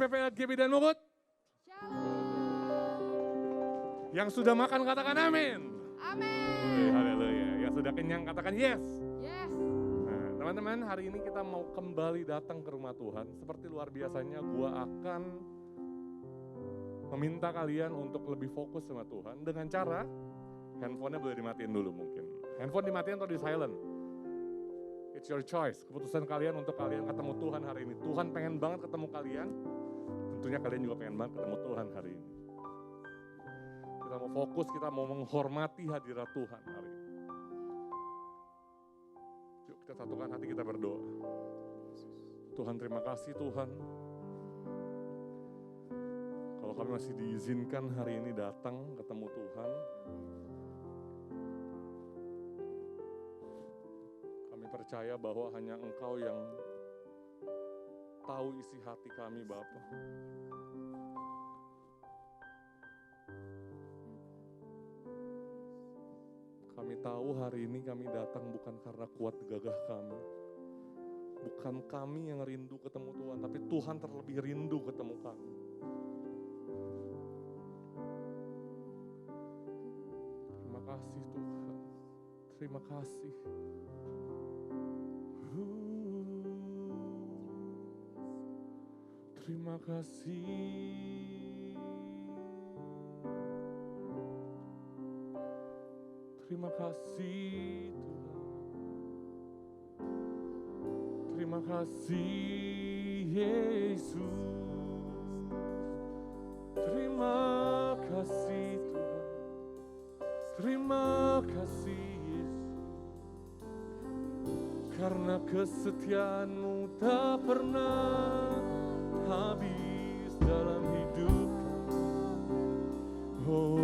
PPLGB dan Mogot? Yang sudah makan katakan amin. Amin. Haleluya. Yang sudah kenyang katakan yes. Yes. Nah, teman-teman, hari ini kita mau kembali datang ke rumah Tuhan. Seperti luar biasanya gua akan meminta kalian untuk lebih fokus sama Tuhan dengan cara handphonenya boleh dimatiin dulu mungkin. Handphone dimatiin atau di silent. It's your choice. Keputusan kalian untuk kalian ketemu Tuhan hari ini. Tuhan pengen banget ketemu kalian. Tentunya kalian juga pengen banget ketemu Tuhan hari ini. Kita mau fokus, kita mau menghormati hadirat Tuhan hari ini. Yuk kita satukan hati, kita berdoa. Tuhan, terima kasih Tuhan. Kalau kami masih diizinkan hari ini datang ketemu Tuhan. Kami percaya bahwa hanya Engkau yang tahu isi hati kami Bapa. Kami tahu hari ini kami datang bukan karena kuat gagah kami. Bukan kami yang rindu ketemu Tuhan, tapi Tuhan terlebih rindu ketemu kami. Terima kasih Tuhan. Terima kasih. Terima kasih. Terima kasih Tuhan. Terima kasih Yesus. Terima kasih Tuhan. Terima kasih Yesus. Karena kesetiaan-Mu tak pernah habis dalam hidup. Oh.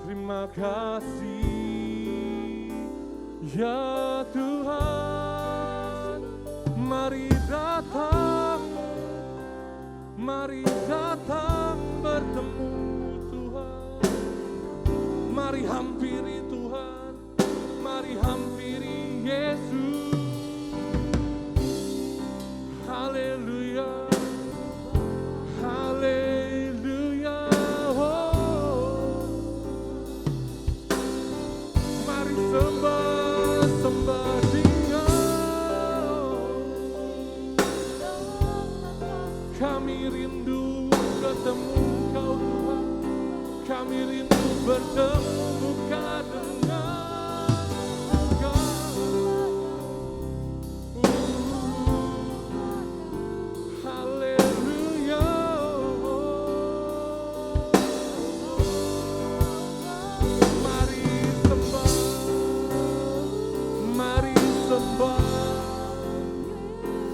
Terima kasih ya Tuhan. Mari datang bertemu Tuhan. Mari hampiri Tuhan, mari hampiri Yesus. Haleluya, haleluya. Sembah Dia. Kami rindu ketemu Kau Tuhan. Kami rindu bertemu muka dengan Kau. Haleluya.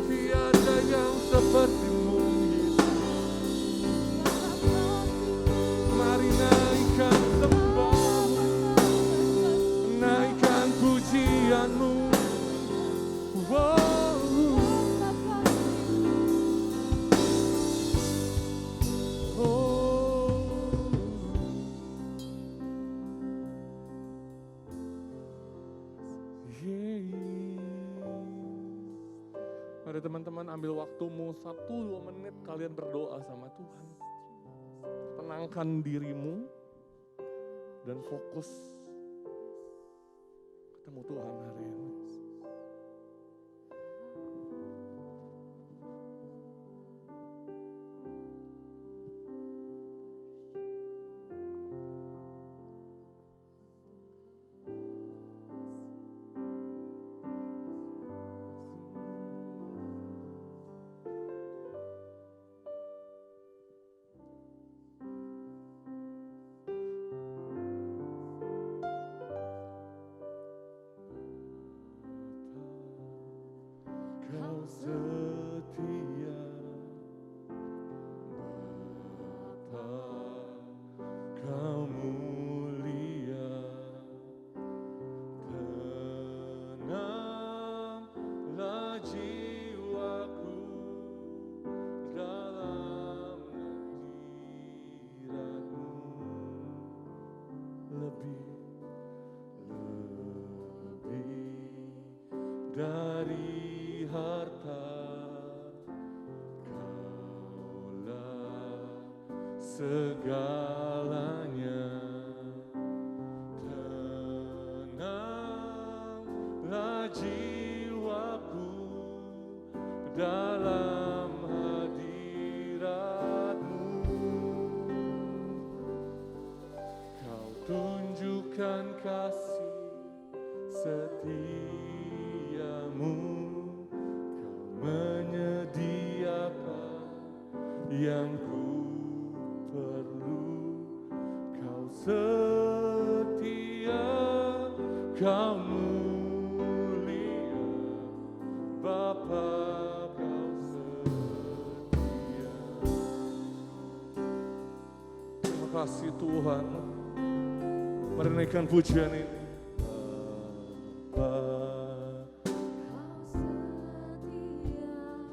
Tiada yang seperti-Mu Yesus. Mari naikkan sembah-Mu, naikkan pujian-Mu. Wow. Oh. Mari teman-teman ambil waktumu 1-2 menit kalian berdoa sama Tuhan. Tenangkan dirimu dan fokus ketemu Tuhan hari ini. Kau setia Bapa, Kau mulia, tenanglah jiwaku dalam hadirat-Mu. Lebih dari harta segalanya. Tenanglah jiwaku dalam hadirat-Mu. Kau tunjukkan kasih setiamu, Kau menyediakan yang ku perlu. Kau setia, Kau mulia, Bapa, Kau setia. Terima kasih Tuhan. Mari naikkan pujian ini.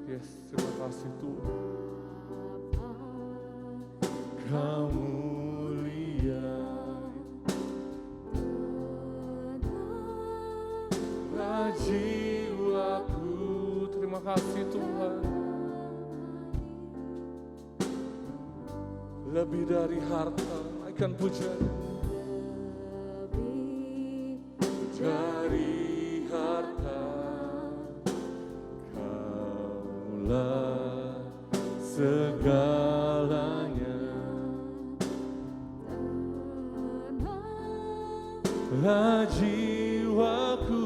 Yes, terima kasih Tuhan. Kau mulia, jiwaku. Terima kasih Tuhan. Lebih dari harta, naikkan pujian. Dari harta, Kaulah segalanya. Lah jiwaku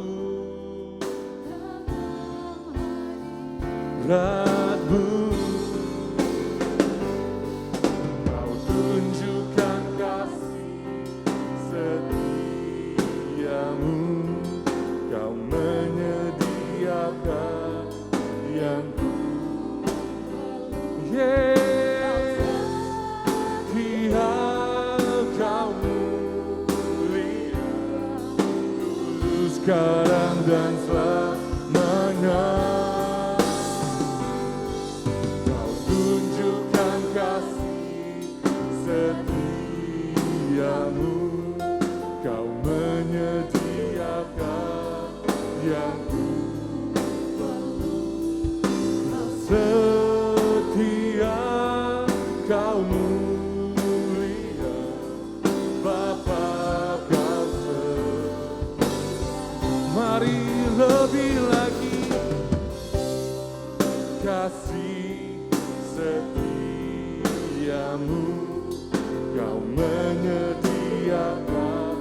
berat-Mu. Kau tunjukkan kasih setiamu, Kau menyediakan yang ku setia, Kau mulia, dulu sekarang dan selamanya. Kau tunjukkan kasih setiamu, Kau menyediakan yang ku perlu. Kau setia, Kau mulia, Bapa, Kau setia. Mari lebih lagi kasih setiamu, Kau menyediakan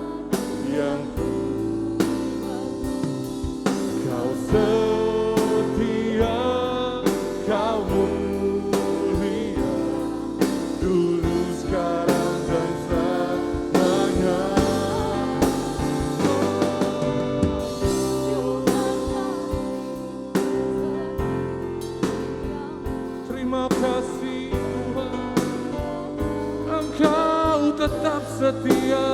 yang ku. Kau setia, Kau mulia, dulu sekarang dan selamanya. Terima kasih Tuhan, Engkau tetap setia.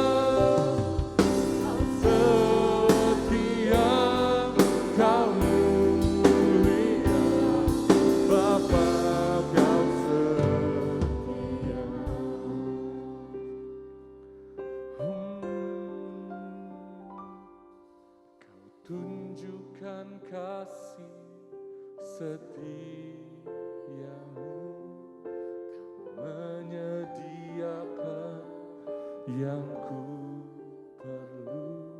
Kau setia, Kau mulia, Bapa, Kau setia. Kau tunjukkan kasih setiamu, Kau menyediakan yang ku perlu.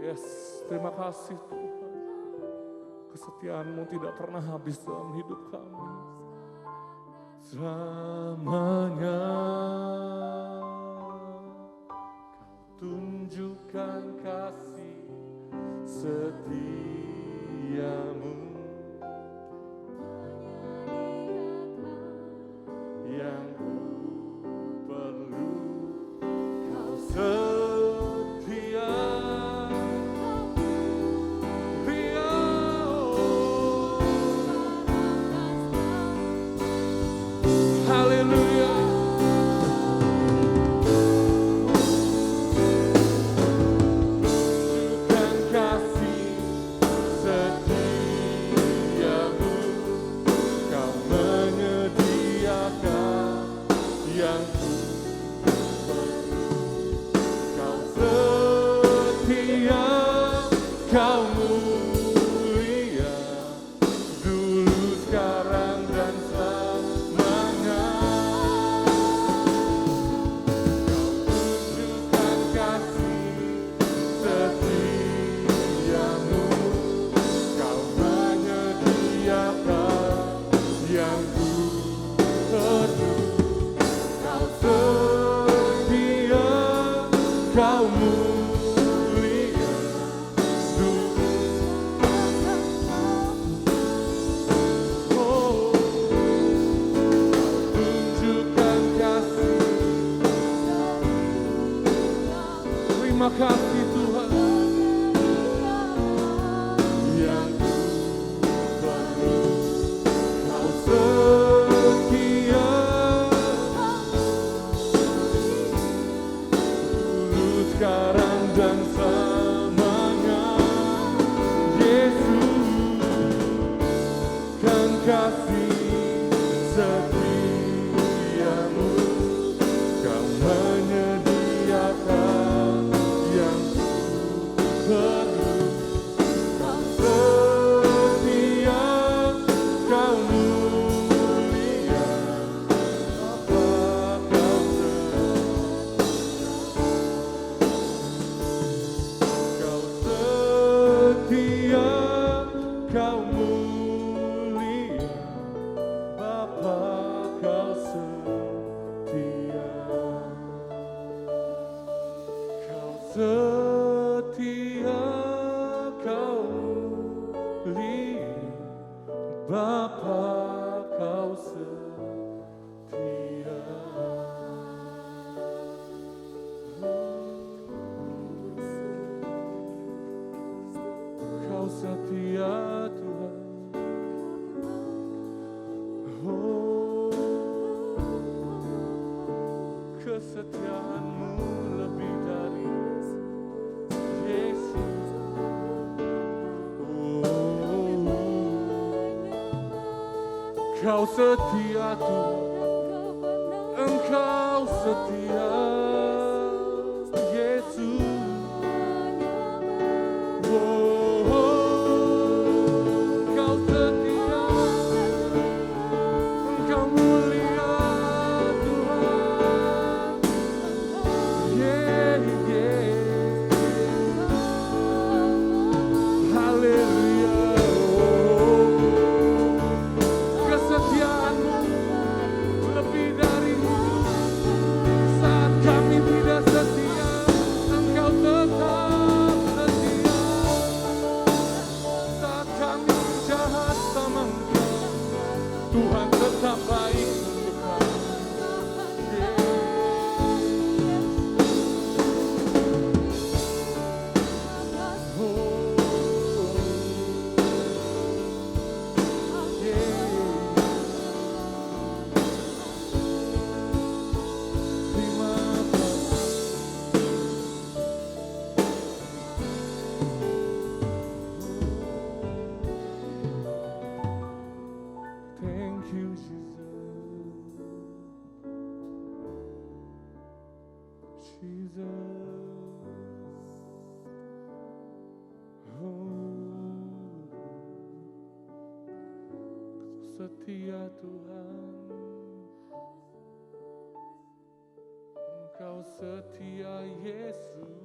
Yes, terima kasih Tuhan. Kesetiaan-Mu tidak pernah habis dalam hidup kami. Selamanya Kau tunjukkan kasih setiamu, yang ku perlu. Kau setia, haleluya. Tunjukkan kasih setiamu, Kau menyediakan yang ku perlu. Kau setia, Kau mulia, dulu sekarang dan selamanya. Terima kasih Tuhan. Yang baru Kau setia, dulu sekarang dan selamanya. Yesus, kan kasih setiamu, Kau menyediakan yang perlu. Kau setia, Kau mulia, Bapa Kau setia, Kau mulia, Bapa Kau setia. Kau setia, Kau mulia, Bapa Kau setia. Kau setia Tuhan. Oh, kesetiaan-Mu lebih dari Yesus. Oh, Kau setia Tuhan. Engkau setia Yesus. Kau setia, Engkau mulia Tuhan. Yeah, yeah. Haleluya. Kesetiaan-Mu lebih dari hidup. Saat kami tidak setia, Engkau tetap setia. Saat kami jahat sama Engkau, Tuhan tetap baik untuk kami. Terima kasih. Thank you, Jesus. Jesus. Oh, setia Tuhan. Engkau setia Yesus.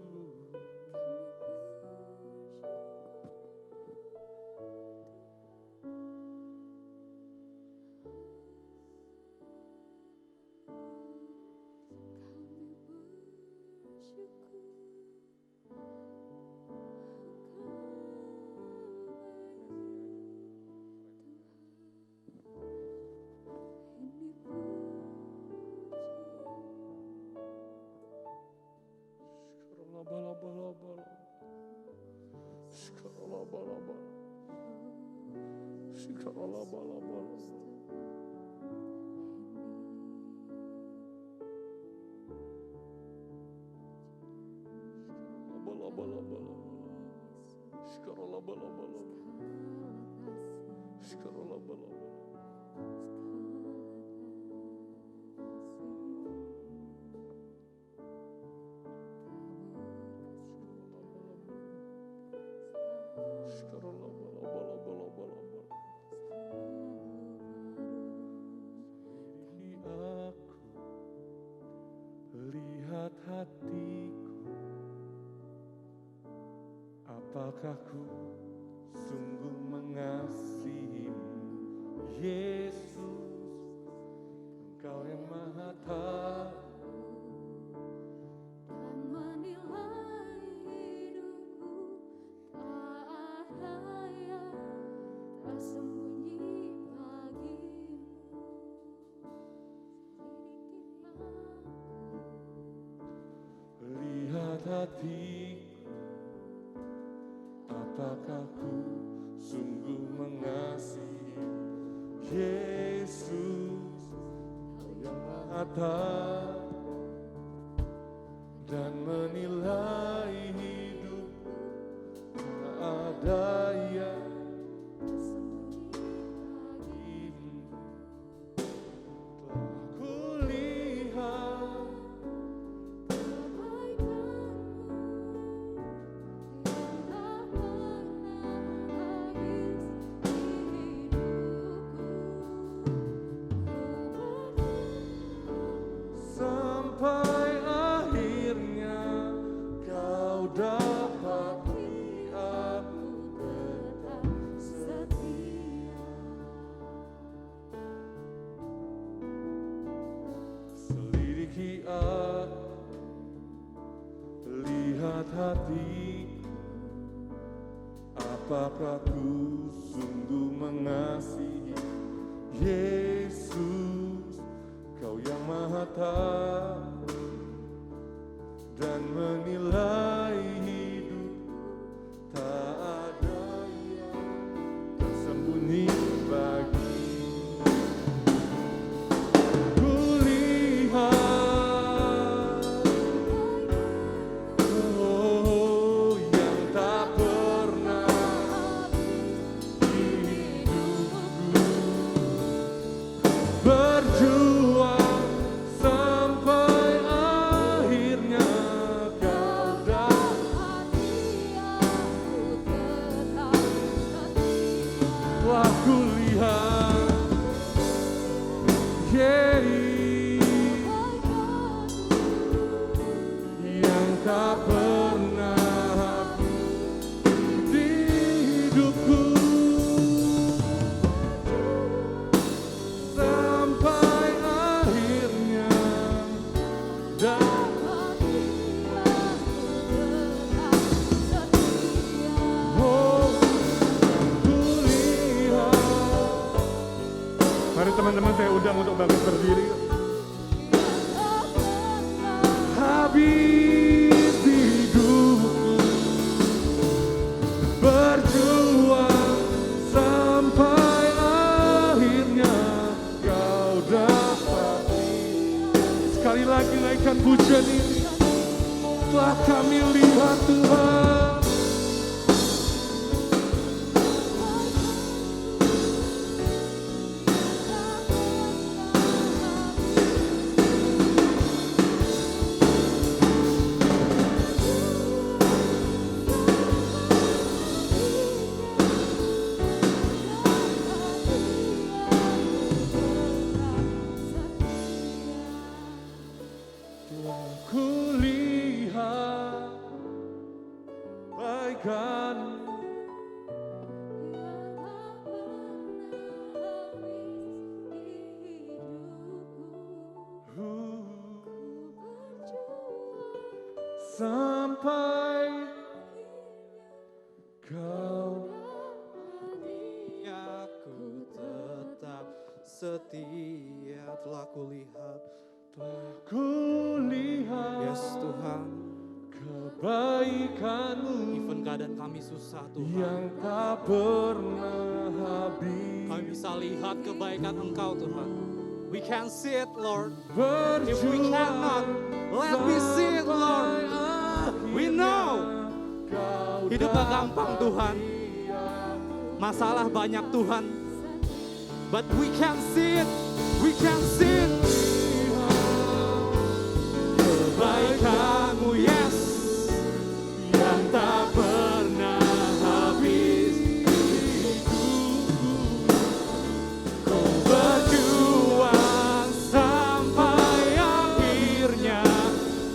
Lihat hatiku, apakah ku sungguh mengasihimu, Yesus, Engkau yang Maha Tahu dan menilai hidupku, tak ada yang tersembunyi bagimu. Lihat hatiku, apakah ku sungguh mengasihi Yesus, Kau yang Maha Tahu dan menilai hidup, tak ada yang sampai akhirnya Kau dapati aku tetap setia. Selidiki aku, lihat hatiku, apakah ku sungguh mengasihi Yesus, Kau yang Maha Tahu dan menilai hidup, tak ada yang tersembunyi bagimu. Kulihat yang tak pernah di hidupku, berjuang sampai akhirnya Kau dapati aku tetap setia. Telah kulihat yang tak pernah di hidupku, sampai akhirnya dapati aku tetap setia. Oh, kulihat. Mari teman-teman saya undang untuk bangkit berdiri. Habis hidupku berjuang sampai akhirnya Kau dapati. Sekali lagi naikkan pujian ini. Telah kami lihat Tuhan, telah kulihat bagaikan sampai Kau Aku tetap setia. Telah kulihat, yes Tuhan, kebaikan-Mu even keadaan kami susah yang Tuhan, tak pernah habis. kami bisa lihat kebaikan Engkau Tuhan. We can see it Lord. If Berjuang we cannot, let me see it Lord. We know hidup gak gampang Tuhan, masalah banyak Tuhan, but we can see it, we can see it. Kebaikan-Mu yes, yang tak pernah habis. Kau berjuang sampai akhirnya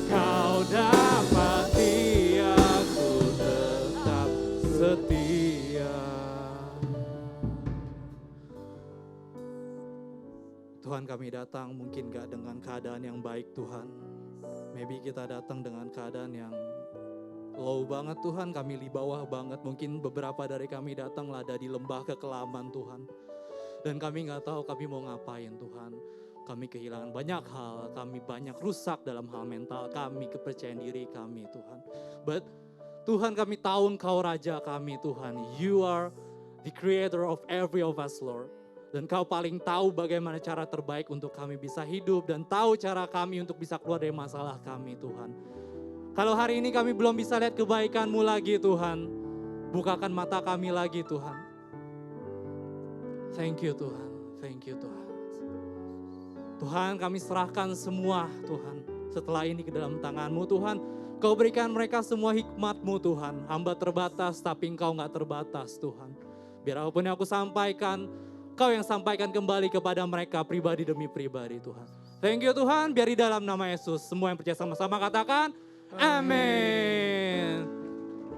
Kau dapati aku tetap setia. Tuhan, kami datang mungkin gak dengan keadaan yang baik Tuhan. Maybe kita datang dengan keadaan yang low banget Tuhan, kami di bawah banget. Mungkin beberapa dari kami datang lada di lembah kekelaman Tuhan. Dan kami gak tahu kami mau ngapain Tuhan. Kami kehilangan banyak hal, kami banyak rusak dalam hal mental kami, kepercayaan diri kami Tuhan. But Tuhan, kami tahu Engkau Raja kami Tuhan. You are the creator of every of us Lord. Dan Kau paling tahu bagaimana cara terbaik untuk kami bisa hidup dan tahu cara kami untuk bisa keluar dari masalah kami Tuhan. Kalau hari ini kami belum bisa lihat kebaikan-Mu lagi Tuhan, bukakan mata kami lagi Tuhan. Thank you Tuhan, thank you Tuhan. Tuhan, kami serahkan semua Tuhan setelah ini ke dalam tangan-Mu Tuhan. Kau berikan mereka semua hikmat-Mu Tuhan. Hamba terbatas tapi Engkau gak terbatas Tuhan. Biar apapun yang aku sampaikan, Kau yang sampaikan kembali kepada mereka pribadi demi pribadi Tuhan. Thank you Tuhan, biar di dalam nama Yesus semua yang percaya sama-sama katakan amin.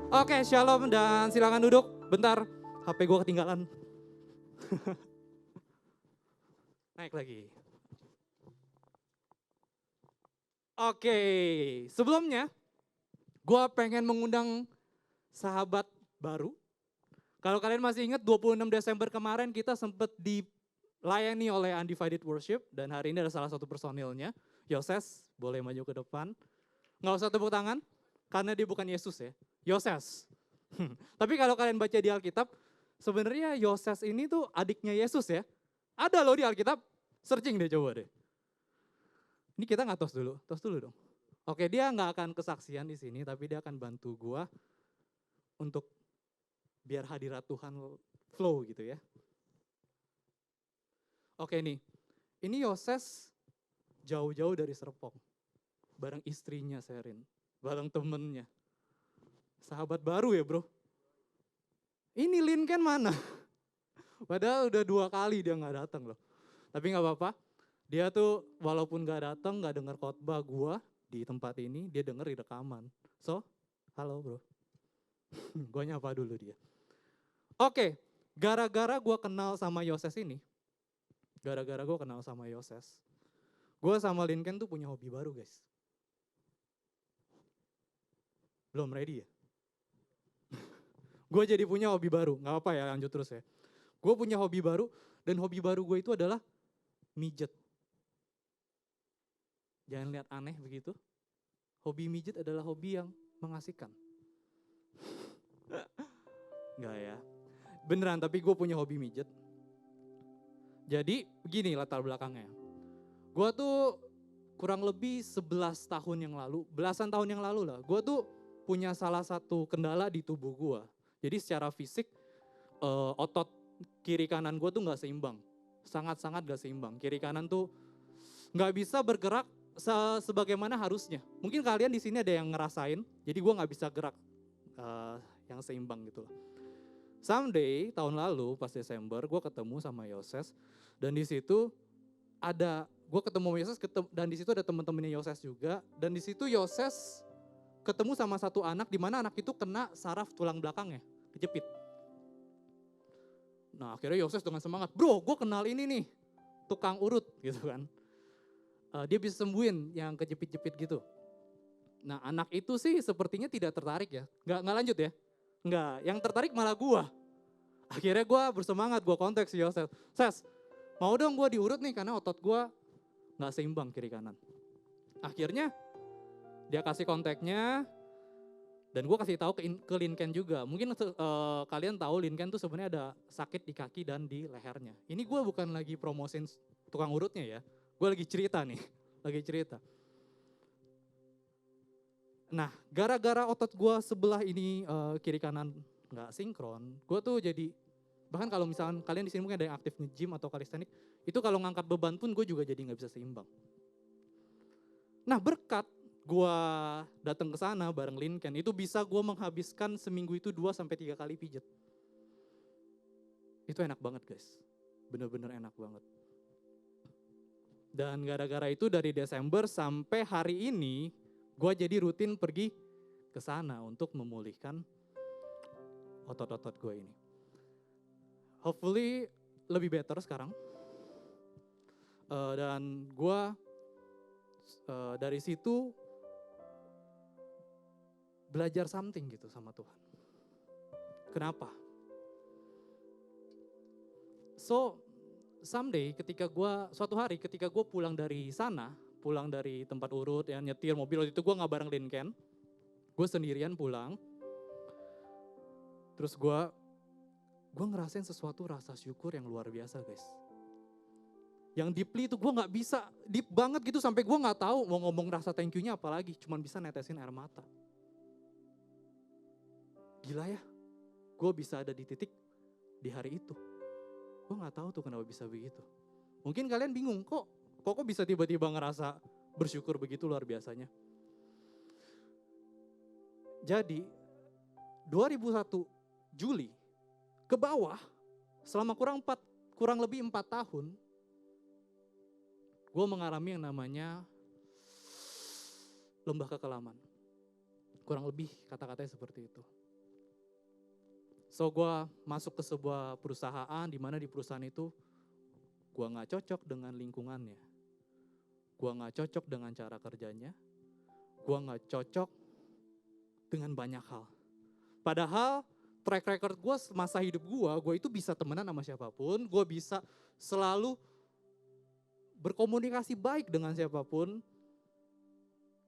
Oke, shalom dan silakan duduk. Bentar, HP gue ketinggalan. Naik lagi. Oke, sebelumnya gue pengen mengundang sahabat baru. Kalau kalian masih ingat 26 Desember kemarin kita sempat dilayani oleh Undivided Worship. Dan hari ini ada salah satu personilnya, Yoses, boleh maju ke depan. Nggak usah tepuk tangan, karena dia bukan Yesus ya, Yoses. Tapi kalau kalian baca di Alkitab, sebenarnya Yoses ini tuh adiknya Yesus ya. Ada loh di Alkitab, searching deh coba deh. Ini kita nggak tos dulu dong. Oke, dia nggak akan kesaksian di sini, tapi dia akan bantu gua untuk biar hadirat Tuhan flow gitu ya. Oke nih, ini Yoses jauh-jauh dari Serpong. Bareng istrinya Sherin, bareng temennya. Sahabat baru ya bro. Ini Lincoln mana? Padahal udah 2 kali dia gak datang loh. Tapi gak apa-apa, dia tuh walaupun gak datang, gak denger khotbah gua di tempat ini, dia denger di rekaman. So, halo bro. Gua nyapa dulu dia. Oke, gara-gara gue kenal sama Yoses ini, gue sama Lincoln tuh punya hobi baru guys. Belum ready ya? Gue jadi punya hobi baru, gak apa ya lanjut terus ya. Gue punya hobi baru, dan hobi baru gue itu adalah mijet. Jangan lihat aneh begitu. Hobi mijet adalah hobi yang mengasihkan. Enggak ya. Beneran, tapi gue punya hobi mijet. Jadi begini latar belakangnya. Gue tuh kurang lebih 11 tahun yang lalu, belasan tahun yang lalu lah. Gue tuh punya salah satu kendala di tubuh gue. Jadi secara fisik otot kiri kanan gue tuh gak seimbang. Sangat-sangat gak seimbang. Kiri kanan tuh gak bisa bergerak sebagaimana harusnya. Mungkin kalian di sini ada yang ngerasain, jadi gue gak bisa gerak yang seimbang gitu loh. Someday, tahun lalu pas Desember, gue ketemu sama Yoses. Dan di situ gue ketemu sama Yoses, dan di situ ada teman-temannya Yoses juga. Dan di situ Yoses ketemu sama satu anak, di mana anak itu kena saraf tulang belakangnya, kejepit. Nah akhirnya Yoses dengan semangat, bro gue kenal ini nih, tukang urut gitu kan. Dia bisa sembuhin yang kejepit-jepit gitu. Nah anak itu sih sepertinya tidak tertarik ya, nggak lanjut ya. Enggak, yang tertarik malah gue. Akhirnya gue bersemangat, gue kontak si Yoses. Ses, mau dong gue diurut nih karena otot gue gak seimbang kiri kanan. Akhirnya dia kasih kontaknya dan gue kasih tahu ke Lincoln juga. Mungkin kalian tahu Lincoln tuh sebenarnya ada sakit di kaki dan di lehernya. Ini gue bukan lagi promosin tukang urutnya ya. Gue lagi cerita nih, Nah, gara-gara otot gue sebelah ini kiri kanan nggak sinkron, gue tuh jadi bahkan kalau misalkan kalian di sini mungkin ada yang aktif nge-gym atau calisthenics, itu kalau ngangkat beban pun gue juga jadi nggak bisa seimbang. Nah, berkat gue datang ke sana bareng Lincoln, itu bisa gue menghabiskan seminggu itu 2-3 kali pijet. Itu enak banget guys, bener-bener enak banget. Dan gara-gara itu dari Desember sampai hari ini, gue jadi rutin pergi ke sana untuk memulihkan otot-otot gue ini. Hopefully lebih better sekarang. Dan gue dari situ belajar something gitu sama Tuhan. Kenapa? So, suatu hari ketika gue pulang dari sana, pulang dari tempat urut, yang nyetir mobil, waktu itu gue nggak bareng Lincoln, gue sendirian pulang, terus gue ngerasain sesuatu rasa syukur yang luar biasa guys. Yang deeply itu gue nggak bisa, deep banget gitu sampai gue nggak tahu mau ngomong rasa thank you-nya apa lagi, cuman bisa netesin air mata. Gila ya, gue bisa ada di titik di hari itu. Gue nggak tahu tuh kenapa bisa begitu. Mungkin kalian bingung, kok bisa tiba-tiba ngerasa bersyukur begitu luar biasanya. Jadi 2001 Juli ke bawah selama kurang lebih 4 tahun, gue mengalami yang namanya lembah kekelaman. Kurang lebih kata-katanya seperti itu. So gue masuk ke sebuah perusahaan, di mana di perusahaan itu gue gak cocok dengan lingkungannya. Gue gak cocok dengan cara kerjanya. Gue gak cocok dengan banyak hal. Padahal track record gue masa hidup gue itu bisa temenan sama siapapun. Gue bisa selalu berkomunikasi baik dengan siapapun,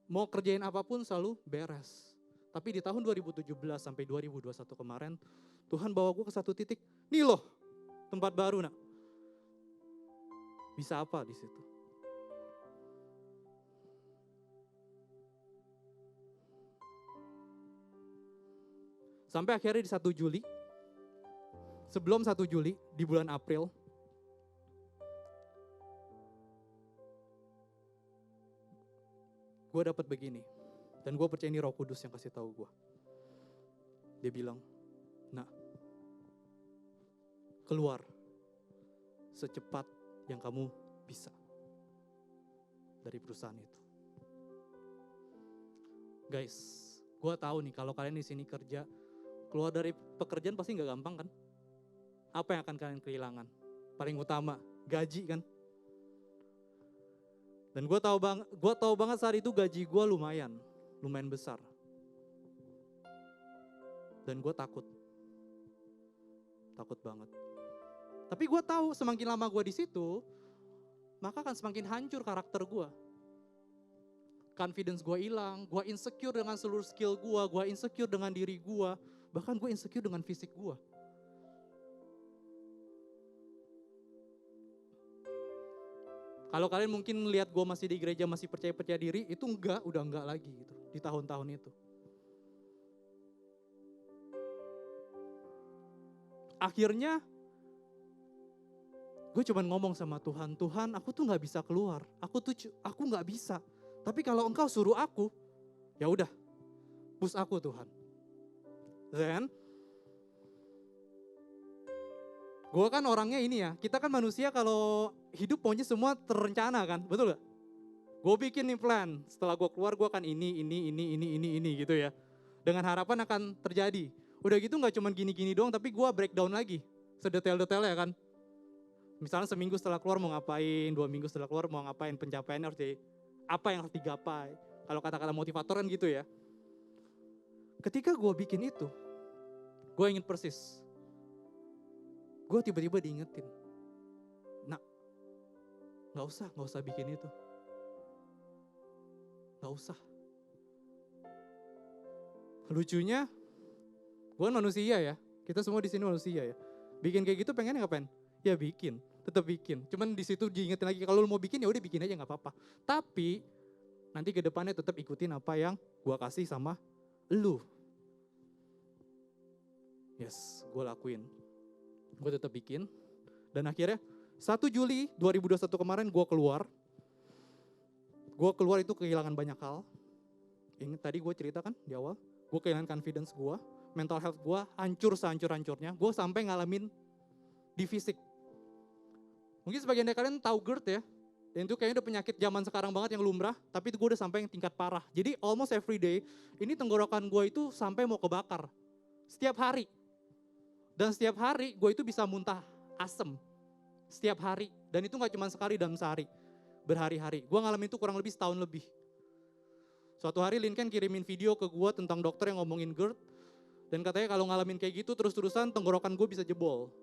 mau kerjain apapun selalu beres. Tapi di tahun 2017 sampai 2021 kemarin, Tuhan bawa gue ke satu titik, nih loh tempat baru nak. Bisa apa di situ? Sampai akhirnya di 1 Juli, sebelum 1 Juli, di bulan April, gue dapat begini, dan gue percaya ini Roh Kudus yang kasih tahu gue. Dia bilang, nah, keluar secepat yang kamu bisa dari perusahaan itu. Guys, gue tahu nih kalau kalian di sini kerja, keluar dari pekerjaan pasti nggak gampang kan? Apa yang akan kalian kehilangan? Paling utama, gaji kan? Dan gue tahu banget saat itu gaji gue lumayan besar. Dan gue takut banget. Tapi gue tahu semakin lama gue di situ, maka akan semakin hancur karakter gue. Confidence gue hilang, gue insecure dengan seluruh skill gue insecure dengan diri gue, bahkan gue insecure dengan fisik gue. Kalau kalian mungkin lihat gue masih di gereja, masih percaya diri, itu udah enggak lagi gitu, di tahun-tahun itu. Akhirnya, gue cuma ngomong sama Tuhan, Tuhan aku tuh gak bisa keluar, aku gak bisa. Tapi kalau Engkau suruh aku, ya udah, push aku Tuhan. Then, gue kan orangnya ini ya, kita kan manusia kalau hidup maunya semua terencana kan, betul gak? Gue bikin nih plan, setelah gue keluar gue akan ini gitu ya. Dengan harapan akan terjadi. Udah gitu gak cuma gini-gini doang, tapi gue breakdown lagi, sedetail-detailnya kan. Misalnya seminggu setelah keluar mau ngapain, 2 minggu setelah keluar mau ngapain, pencapaiannya apa yang harus digapai. Kalau kata-kata motivator kan gitu ya. Ketika gue bikin itu, gue ingin persis. Gue tiba-tiba diingetin, nak, gak usah bikin itu. Gak usah. Lucunya, gue kan manusia ya, kita semua di sini manusia ya. Bikin kayak gitu pengen ngapain? Ya bikin, tetap bikin. Cuman di situ diingetin lagi, kalau lu mau bikin ya udah bikin aja nggak apa-apa. Tapi nanti ke depannya tetap ikutin apa yang gue kasih sama lu. Yes, gue lakuin. Gue tetap bikin. Dan akhirnya 1 Juli 2021 kemarin gue keluar. Gue keluar itu kehilangan banyak hal. Ingat tadi gue cerita kan di awal. Gue kehilangan confidence gue. Mental health gue hancur sehancur-hancurnya. Gue sampai ngalamin di fisik. Mungkin sebagian dari kalian tahu GERD ya. Dan itu kayaknya udah penyakit zaman sekarang banget yang lumrah. Tapi itu gue udah sampai yang tingkat parah. Jadi almost every day, ini tenggorokan gue itu sampai mau kebakar. Setiap hari. Dan setiap hari gue itu bisa muntah asem. Setiap hari. Dan itu gak cuma sekali dalam sehari. Berhari-hari. Gue ngalamin itu kurang lebih setahun lebih. Suatu hari Lincoln kirimin video ke gue tentang dokter yang ngomongin GERD. Dan katanya kalau ngalamin kayak gitu terus-terusan tenggorokan gue bisa jebol.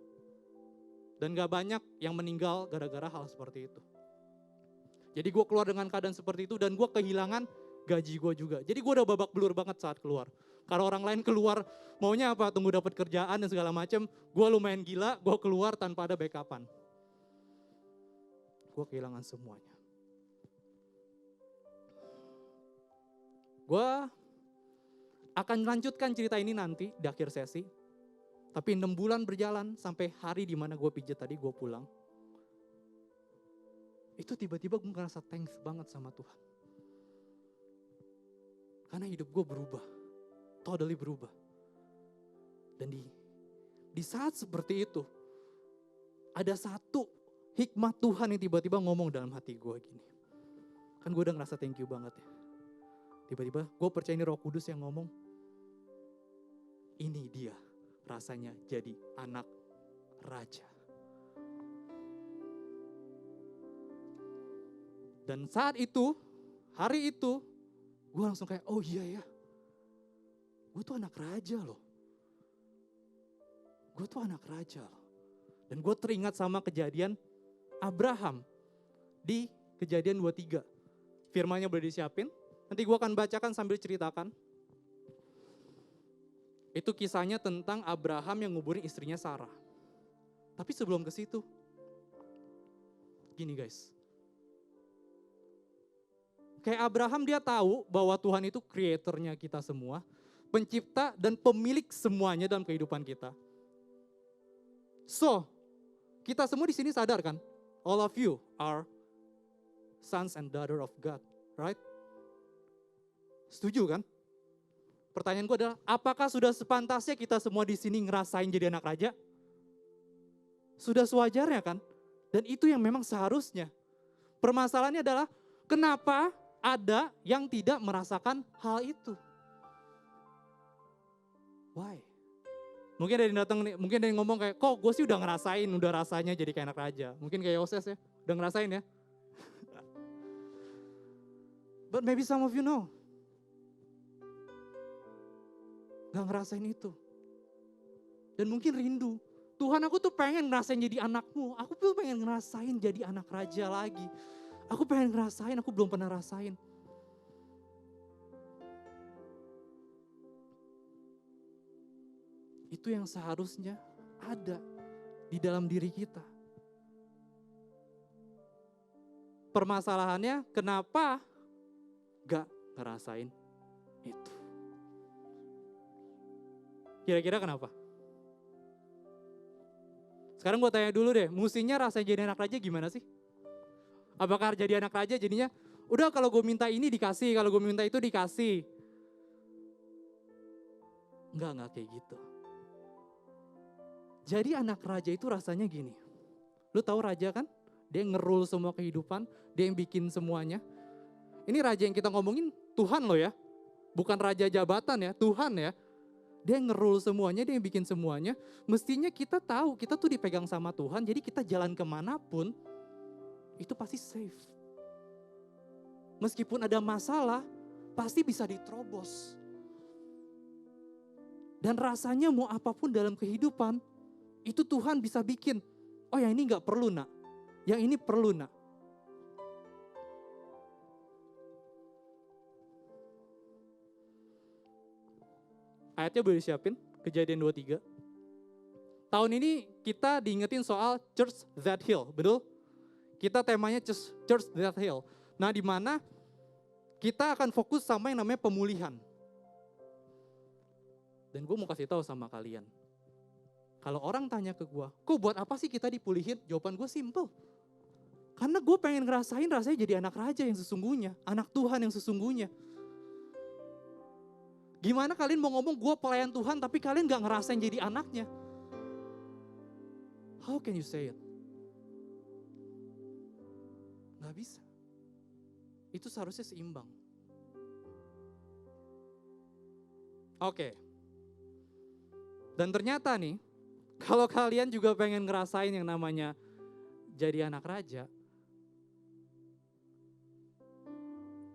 Dan gak banyak yang meninggal gara-gara hal seperti itu. Jadi gue keluar dengan keadaan seperti itu dan gue kehilangan gaji gue juga. Jadi gue udah babak belur banget saat keluar. Kalau orang lain keluar maunya apa? Tunggu dapat kerjaan dan segala macam. Gue lumayan gila, gue keluar tanpa ada backupan. Gue kehilangan semuanya. Gue akan lanjutkan cerita ini nanti di akhir sesi. Tapi 6 bulan berjalan sampai hari dimana gue pijat tadi gue pulang. Itu tiba-tiba gue ngerasa thanks banget sama Tuhan. Karena hidup gue berubah. Totally berubah. Dan di saat seperti itu, ada satu hikmat Tuhan yang tiba-tiba ngomong dalam hati gue gini. Kan gue udah ngerasa thank you banget ya. Tiba-tiba gue percaya ini Roh Kudus yang ngomong. Ini dia rasanya jadi anak raja. Dan saat itu, hari itu, gue langsung kayak, oh iya ya. Gue tuh anak raja loh. Gue tuh anak raja loh. Dan gue teringat sama kejadian Abraham di Kejadian 23. Firmannya boleh disiapin. Nanti gue akan bacakan sambil ceritakan. Itu kisahnya tentang Abraham yang nguburin istrinya Sarah. Tapi sebelum ke situ, gini guys. Kayak Abraham dia tahu bahwa Tuhan itu kreatornya kita semua, pencipta dan pemilik semuanya dalam kehidupan kita. So, kita semua di sini sadar kan? All of you are sons and daughter of God, right? Setuju kan? Pertanyaan gue adalah, apakah sudah sepantasnya kita semua di sini ngerasain jadi anak raja? Sudah sewajarnya kan? Dan itu yang memang seharusnya. Permasalahannya adalah, kenapa ada yang tidak merasakan hal itu? Why? Mungkin ada yang datang nih, mungkin ada yang ngomong kayak, kok gue sih udah ngerasain, udah rasanya jadi kayak anak raja. Mungkin kayak Yoses ya, udah ngerasain ya. But maybe some of you know. Gak ngerasain itu. Dan mungkin rindu. Tuhan, aku tuh pengen ngerasain jadi anakmu. Aku tuh pengen ngerasain jadi anak raja lagi. Aku pengen ngerasain, aku belum pernah rasain. Itu yang seharusnya ada di dalam diri kita. Permasalahannya kenapa gak ngerasain itu? Kira-kira kenapa? Sekarang gue tanya dulu deh, mestinya rasanya jadi anak raja gimana sih? Apakah jadi anak raja jadinya, udah kalau gue minta ini dikasih, kalau gue minta itu dikasih. Enggak kayak gitu. Jadi anak raja itu rasanya gini. Lu tahu raja kan? Dia ngerul semua kehidupan, dia yang bikin semuanya. Ini raja yang kita ngomongin Tuhan loh ya. Bukan raja jabatan ya, Tuhan ya. Dia ngerul semuanya, dia yang bikin semuanya. Mestinya kita tahu, kita tuh dipegang sama Tuhan, jadi kita jalan kemanapun, itu pasti safe. Meskipun ada masalah, pasti bisa diterobos. Dan rasanya mau apapun dalam kehidupan, itu Tuhan bisa bikin. Oh yang ini gak perlu nak, yang ini perlu nak. Ayatnya boleh disiapin, Kejadian 23. Tahun ini kita diingetin soal Church That Hill, betul? Kita temanya Church That Hill. Nah di mana kita akan fokus sama yang namanya pemulihan. Dan gue mau kasih tahu sama kalian. Kalau orang tanya ke gue, kok buat apa sih kita dipulihin? Jawaban gue simple. Karena gue pengen ngerasain rasanya jadi anak raja yang sesungguhnya. Anak Tuhan yang sesungguhnya. Gimana kalian mau ngomong gue pelayan Tuhan tapi kalian gak ngerasain jadi anaknya? How can you say it? Gak bisa. Itu seharusnya seimbang. Oke. Dan ternyata nih, kalau kalian juga pengen ngerasain yang namanya jadi anak raja,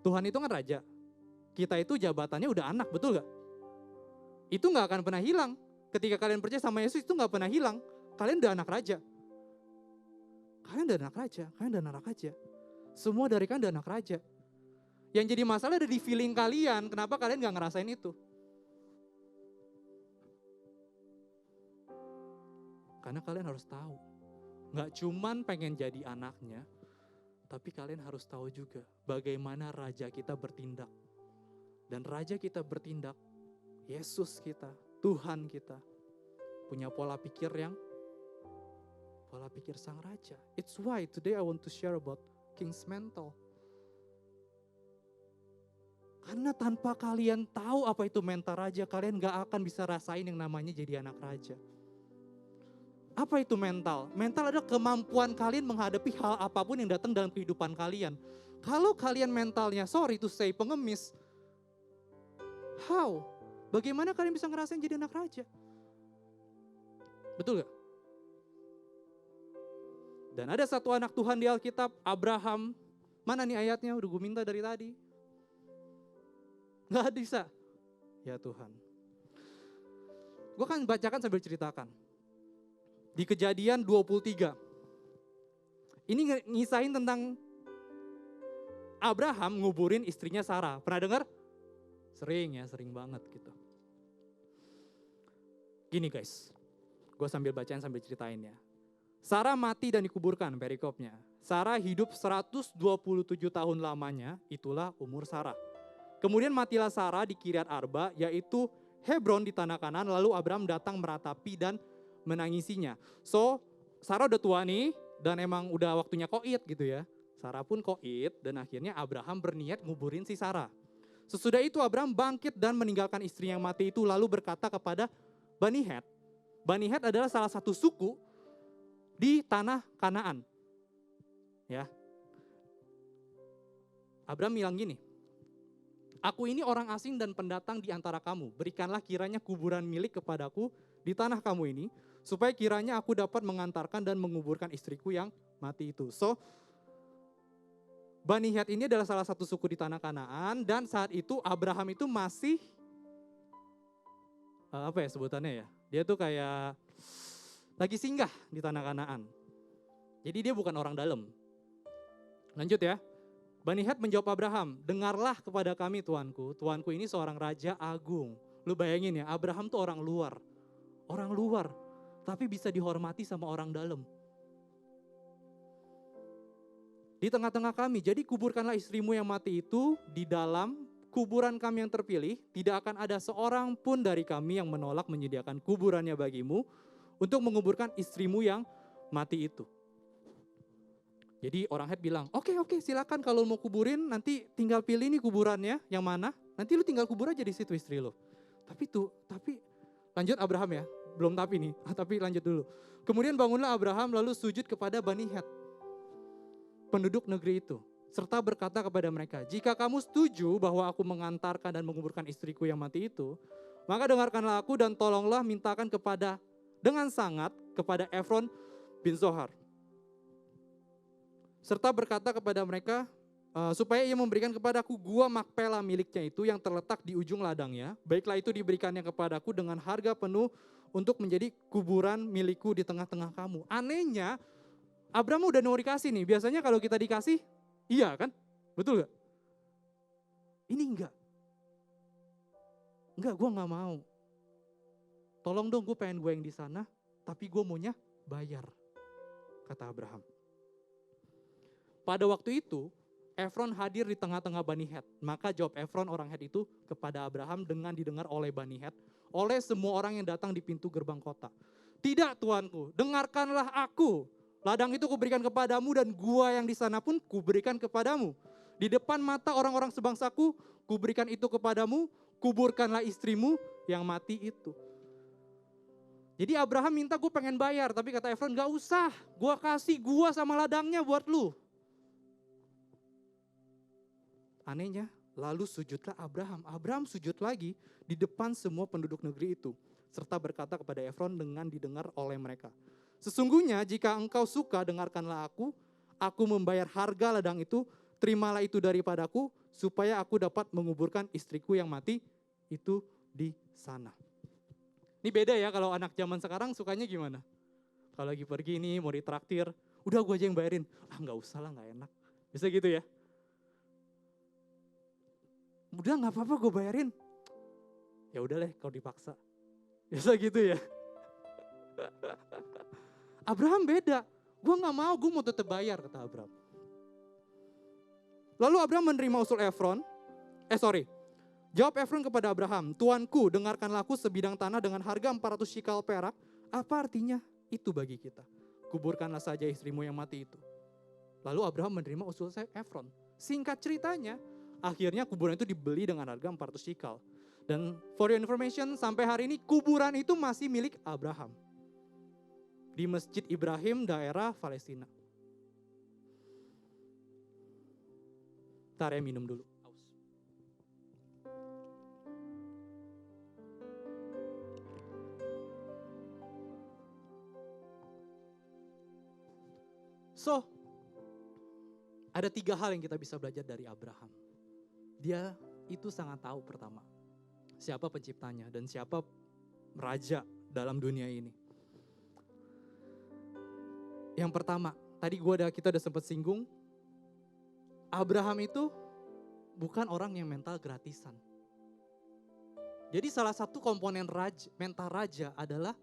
Tuhan itu kan raja. Kita itu jabatannya udah anak, betul gak? Itu gak akan pernah hilang. Ketika kalian percaya sama Yesus itu gak pernah hilang. Kalian udah anak raja. Kalian udah anak raja, kalian udah anak raja. Semua dari kalian udah anak raja. Yang jadi masalah ada di feeling kalian, kenapa kalian gak ngerasain itu? Karena kalian harus tahu, gak cuman pengen jadi anaknya, tapi kalian harus tahu juga bagaimana raja kita bertindak. Dan raja kita bertindak, Yesus kita, Tuhan kita, punya pola pikir sang raja. It's why today I want to share about King's Mental. Karena tanpa kalian tahu apa itu mental raja, kalian gak akan bisa rasain yang namanya jadi anak raja. Apa itu mental? Mental adalah kemampuan kalian menghadapi hal apapun yang datang dalam kehidupan kalian. Kalau kalian mentalnya, sorry to say, pengemis, how? Bagaimana kalian bisa ngerasain jadi anak raja? Betul gak? Dan ada satu anak Tuhan di Alkitab, Abraham. Mana nih ayatnya? Udah gue minta dari tadi. Gak bisa. Ya Tuhan. Gue akan bacakan sambil ceritakan. Di Kejadian 23. Ini ngisahin tentang Abraham nguburin istrinya Sarah. Pernah dengar? Sering ya, sering banget gitu. Gini guys, gue sambil bacain sambil ceritain ya. Sarah mati dan dikuburkan, perikopnya. Sarah hidup 127 tahun lamanya, itulah umur Sarah. Kemudian matilah Sarah di Kiryat Arba, yaitu Hebron di tanah Kanan, lalu Abraham datang meratapi dan menangisinya. So, Sarah udah tua nih, dan emang udah waktunya koit gitu ya. Sarah pun koit, dan akhirnya Abraham berniat nguburin si Sarah. Sesudah itu Abraham bangkit dan meninggalkan istri yang mati itu, lalu berkata kepada Bani Het. Bani Het adalah salah satu suku di tanah Kanaan. Ya. Abraham bilang gini, aku ini orang asing dan pendatang di antara kamu. Berikanlah kiranya kuburan milik kepadaku di tanah kamu ini, supaya kiranya aku dapat mengantarkan dan menguburkan istriku yang mati itu. So, Bani Het ini adalah salah satu suku di tanah Kanaan, dan saat itu Abraham itu masih, apa ya sebutannya ya, dia tuh kayak lagi singgah di tanah Kanaan. Jadi dia bukan orang dalam. Lanjut ya. Bani Het menjawab Abraham, dengarlah kepada kami Tuanku. Tuanku ini seorang raja agung. Lu bayangin ya, Abraham tuh orang luar. Orang luar, tapi bisa dihormati sama orang dalam. Di tengah-tengah kami, jadi kuburkanlah istrimu yang mati itu di dalam kuburan kami yang terpilih. Tidak akan ada seorang pun dari kami yang menolak menyediakan kuburannya bagimu untuk menguburkan istrimu yang mati itu. Jadi orang Het bilang, oke silakan kalau mau kuburin nanti tinggal pilih nih kuburannya yang mana. Nanti lu tinggal kubur aja di situ istri lu. Tapi lanjut Abraham ya, belum tapi lanjut dulu. Kemudian bangunlah Abraham lalu sujud kepada Bani Het, penduduk negeri itu. Serta berkata kepada mereka, jika kamu setuju bahwa aku mengantarkan dan menguburkan istriku yang mati itu, maka dengarkanlah aku dan tolonglah mintakan dengan sangat kepada Efron bin Zohar. Serta berkata kepada mereka, supaya ia memberikan kepadaku gua Makpela miliknya itu yang terletak di ujung ladangnya. Baiklah itu diberikannya kepadaku dengan harga penuh untuk menjadi kuburan milikku di tengah-tengah kamu. Anehnya, Abraham udah mau dikasih nih. Biasanya kalau kita dikasih, iya kan? Betul gak? Ini enggak. Enggak, gue gak mau. Tolong dong, gue pengen gue yang di sana, tapi gue maunya bayar, kata Abraham. Pada waktu itu, Efron hadir di tengah-tengah Bani Het. Maka jawab Efron orang Het itu kepada Abraham dengan didengar oleh Bani Het, oleh semua orang yang datang di pintu gerbang kota. Tidak tuanku, dengarkanlah aku. Ladang itu kuberikan kepadamu dan gua yang di sana pun kuberikan kepadamu. Di depan mata orang-orang sebangsaku, kuberikan itu kepadamu, kuburkanlah istrimu yang mati itu. Jadi Abraham minta gue pengen bayar, tapi kata Efron gak usah, gua kasih gua sama ladangnya buat lu. Anehnya, lalu sujudlah Abraham. Abraham sujud lagi di depan semua penduduk negeri itu. Serta berkata kepada Efron dengan didengar oleh mereka. Sesungguhnya jika engkau suka dengarkanlah aku membayar harga ladang itu, terimalah itu daripadaku, supaya aku dapat menguburkan istriku yang mati itu di sana. Ini beda ya kalau anak zaman sekarang sukanya gimana? Kalau lagi pergi nih mau ditraktir, Udah gue aja yang bayarin. Nggak usah lah, nggak enak. Bisa gitu ya. Udah nggak apa-apa gue bayarin. Ya udah deh kalau dipaksa. Bisa gitu ya. Abraham beda. Gue nggak mau, gue mau tetap bayar, kata Abraham. Lalu Abraham menerima usul Efron. Jawab Efron kepada Abraham, Tuanku, dengarkanlah aku sebidang tanah dengan harga 400 shikal perak. Apa artinya itu bagi kita? Kuburkanlah saja istrimu yang mati itu. Lalu Abraham menerima usul Efron. Singkat ceritanya, akhirnya kuburan itu dibeli dengan harga 400 shikal. Dan for your information, sampai hari ini kuburan itu masih milik Abraham. Di Masjid Ibrahim, daerah Palestina. Ntar ya minum dulu. So, ada 3 hal yang kita bisa belajar dari Abraham. Dia itu sangat tahu pertama, siapa penciptanya dan siapa raja dalam dunia ini. Yang pertama, tadi kita udah sempat singgung, Abraham itu bukan orang yang mental gratisan. Jadi salah satu komponen mental raja adalah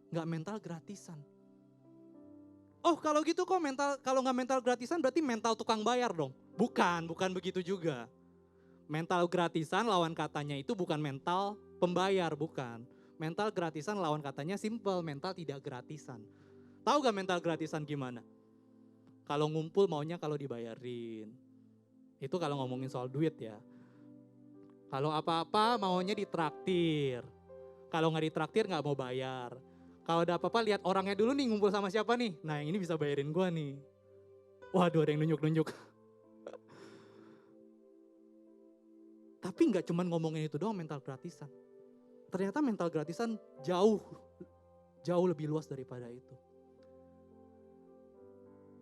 gak mental gratisan. Oh kalau gitu kok kalau nggak mental gratisan berarti mental tukang bayar dong. Bukan begitu juga. Mental gratisan lawan katanya itu bukan mental pembayar, bukan. Mental gratisan lawan katanya simple, mental tidak gratisan. Tahu gak mental gratisan gimana? Kalau ngumpul maunya kalau dibayarin. Itu kalau ngomongin soal duit ya. Kalau apa-apa maunya ditraktir. Kalau nggak ditraktir nggak mau bayar. Kalau ada apa-apa lihat orangnya dulu nih ngumpul sama siapa nih. Nah yang ini bisa bayarin gue nih. Waduh ada yang nunjuk-nunjuk. Tapi gak cuma ngomongin itu doang mental gratisan. Ternyata mental gratisan jauh lebih luas daripada itu.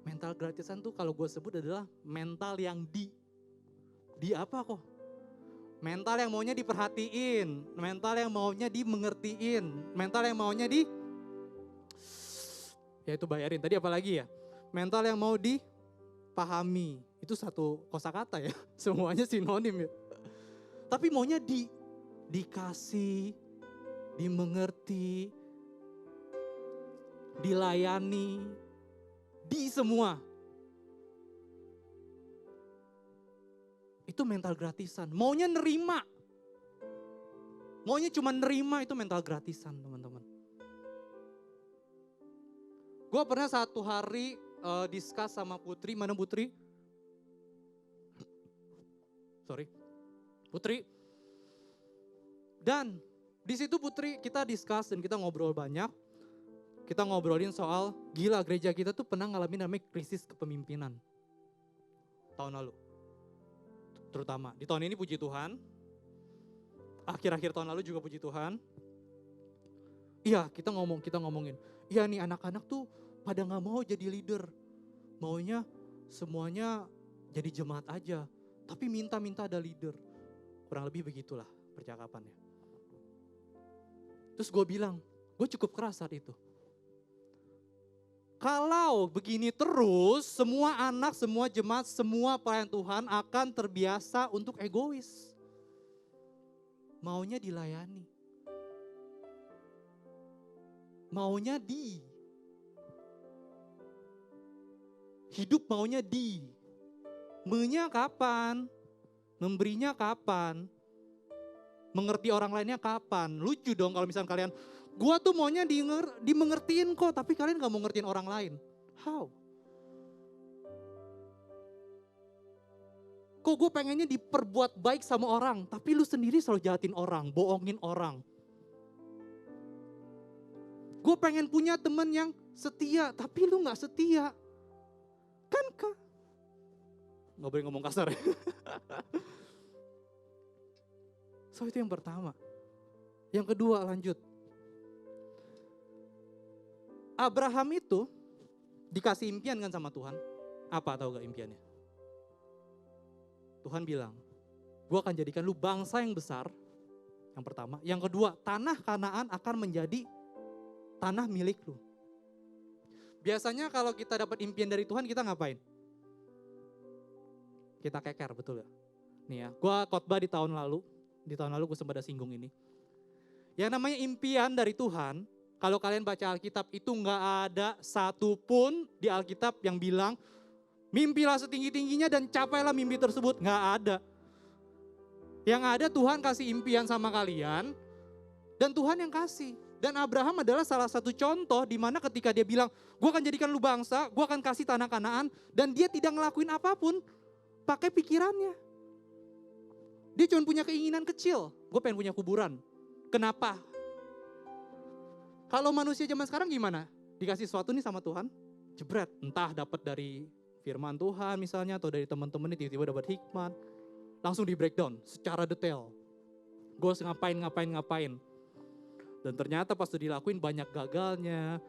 Mental gratisan tuh kalau gue sebut adalah mental yang di apa kok? Mental yang maunya diperhatiin, mental yang maunya dimengertiin, mental yang maunya ya itu bayarin. Tadi apa lagi ya? Mental yang mau dipahami. Itu satu kosakata ya. Semuanya sinonim ya. Tapi maunya dikasih, dimengerti, dilayani, di semua. Itu mental gratisan. Maunya nerima. Maunya cuma nerima, itu mental gratisan teman-teman. Gue pernah satu hari discuss sama Putri, mana Putri? Putri. Dan di situ Putri kita discuss dan kita ngobrol banyak. Kita ngobrolin soal gila gereja kita tuh pernah ngalamin namanya krisis kepemimpinan. Tahun lalu. Terutama di tahun ini puji Tuhan. Akhir-akhir tahun lalu juga puji Tuhan. Iya kita ngomongin. Iya nih anak-anak tuh pada gak mau jadi leader. Maunya semuanya jadi jemaat aja. Tapi minta ada leader. Kurang lebih begitulah percakapannya. Terus gue bilang, gue cukup keras saat itu. Kalau begini terus, semua anak, semua jemaat, semua pelayan Tuhan akan terbiasa untuk egois. Maunya dilayani. Maunya hidup maunya menya kapan, memberinya kapan, mengerti orang lainnya kapan. Lucu dong kalau misalnya kalian, gua tuh maunya dimengertiin kok, tapi kalian gak mau ngertiin orang lain. How? Kok gue pengennya diperbuat baik sama orang, tapi lu sendiri selalu jahatin orang, bohongin orang. Gue pengen punya teman yang setia, tapi lu gak setia. Kan kak? Gak boleh ngomong kasar ya. So itu yang pertama. Yang kedua lanjut. Abraham itu dikasih impian kan sama Tuhan. Apa tahu gak impiannya? Tuhan bilang, gue akan jadikan lu bangsa yang besar. Yang pertama. Yang kedua, tanah Kanaan akan menjadi tanah milik lu. Biasanya kalau kita dapat impian dari Tuhan, kita ngapain? Kita keker, betul ya? Nih ya, gue khotbah di tahun lalu gue sempat ada singgung ini. Yang namanya impian dari Tuhan, kalau kalian baca Alkitab itu nggak ada satupun di Alkitab yang bilang, mimpilah setinggi-tingginya dan capailah mimpi tersebut. Nggak ada. Yang ada Tuhan kasih impian sama kalian, dan Tuhan yang kasih. Dan Abraham adalah salah satu contoh di mana ketika dia bilang, gue akan jadikan lu bangsa, gue akan kasih tanah Kanaan, dan dia tidak ngelakuin apapun pakai pikirannya. Dia cuma punya keinginan kecil, gue pengen punya kuburan. Kenapa? Kalau manusia zaman sekarang gimana? Dikasih sesuatu nih sama Tuhan, jebret. Entah dapat dari firman Tuhan misalnya, atau dari teman-teman ini tiba-tiba dapat hikmat. Langsung di breakdown secara detail. Gue harus ngapain. Dan ternyata pas itu dilakuin banyak gagalnya,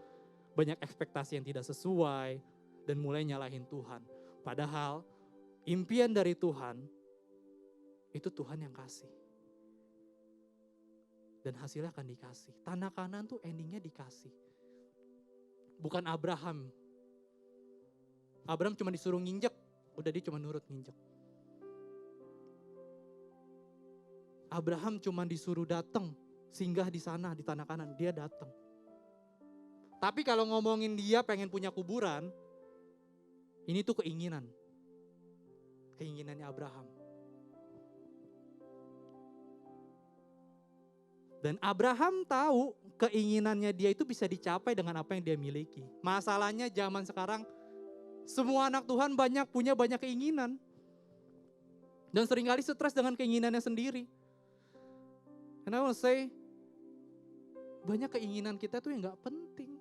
banyak ekspektasi yang tidak sesuai, dan mulai nyalahin Tuhan. Padahal impian dari Tuhan, itu Tuhan yang kasih. Dan hasilnya akan dikasih. Tanah Kanaan tuh endingnya dikasih. Bukan Abraham. Abraham cuma disuruh nginjek, udah dia cuma nurut nginjek. Abraham cuma disuruh datang, singgah di sana di tanah Kanaan, dia datang. Tapi kalau ngomongin dia pengen punya kuburan, ini tuh keinginannya Abraham. Dan Abraham tahu keinginannya dia itu bisa dicapai dengan apa yang dia miliki. Masalahnya zaman sekarang, semua anak Tuhan punya banyak keinginan. Dan seringkali stres dengan keinginannya sendiri. And I want to say, banyak keinginan kita tuh yang gak penting.